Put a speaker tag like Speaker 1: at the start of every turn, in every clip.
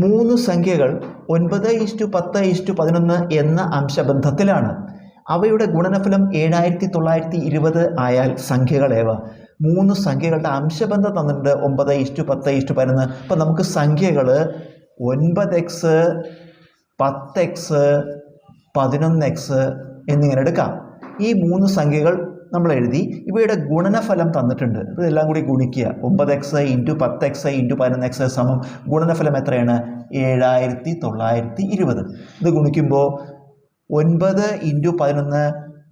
Speaker 1: മൂന്ന് സംഖ്യകൾ 9:10:11 എന്ന അംശബന്ധത്തിലാണ്. അവയുടെ ഗുണനഫലം 7920 ആയാൽ സംഖ്യകളേവ. മൂന്ന് സംഖ്യകളുടെ അംശബന്ധം തന്നിട്ടുണ്ട് 9:10:11. അപ്പം നമുക്ക് സംഖ്യകൾ 9x, 10x, 11x എന്നിങ്ങനെ എടുക്കാം. ഈ മൂന്ന് സംഖ്യകൾ നമ്മൾ എഴുതി. ഇവയുടെ ഗുണനഫലം തന്നിട്ടുണ്ട്. ഇതെല്ലാം കൂടി ഗുണിക്കുക. 9x × 10x × 11x സമം ഗുണനഫലം എത്രയാണ്? 7920. ഇത് ഗുണിക്കുമ്പോൾ 9 × 11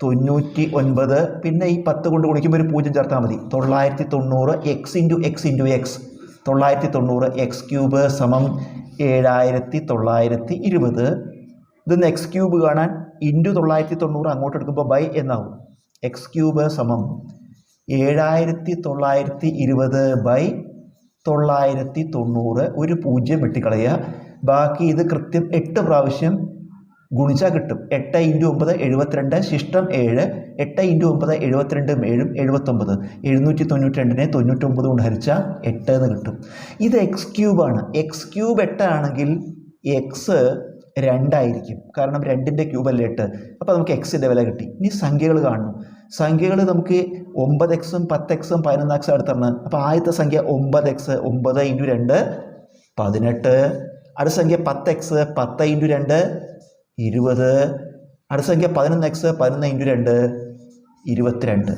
Speaker 1: 99. പിന്നെ ഈ 10 കൊണ്ട് ഗുണിക്കുമ്പോൾ ഒരു 0 ചേർത്താൽ മതി. 990 x × x × x 990 x³ സമം 7920. ഇതൊന്ന് x³ കാണാൻ × 990 അങ്ങോട്ട് എടുക്കുമ്പോൾ ബൈ എന്നാവും. x³ സമം 7920 ബൈ 990. ഒരു 0 വെട്ടിക്കളയുക. ബാക്കി ഇത് കൃത്യം 8 പ്രാവശ്യം ഗുണിച്ചാൽ കിട്ടും. 8 × 9 72, ശിഷ്ടം 7. 8 × 9 72 79. 792നെ 99 കൊണ്ട് ഹരിച്ചാൽ 8 എന്ന് കിട്ടും. ഇത് x³ ആണ്. x³ 8 ആണെങ്കിൽ x 2 ആയിരിക്കും. കാരണം 2ൻ്റെ ക്യൂബല്ലേ 8. അപ്പോൾ നമുക്ക് എക്സിൻ്റെ വില കിട്ടി. ഇനി സംഖ്യകൾ കാണണം. സംഖ്യകൾ നമുക്ക് 9x, 10x, 11x അടുത്താണ്. അപ്പോൾ ആദ്യത്തെ സംഖ്യ 9x, 9 × 2 18. അടുത്ത സംഖ്യ 10x, 10 × 2 20. അടുത്ത സംഖ്യ 11x, 11 × 2 22.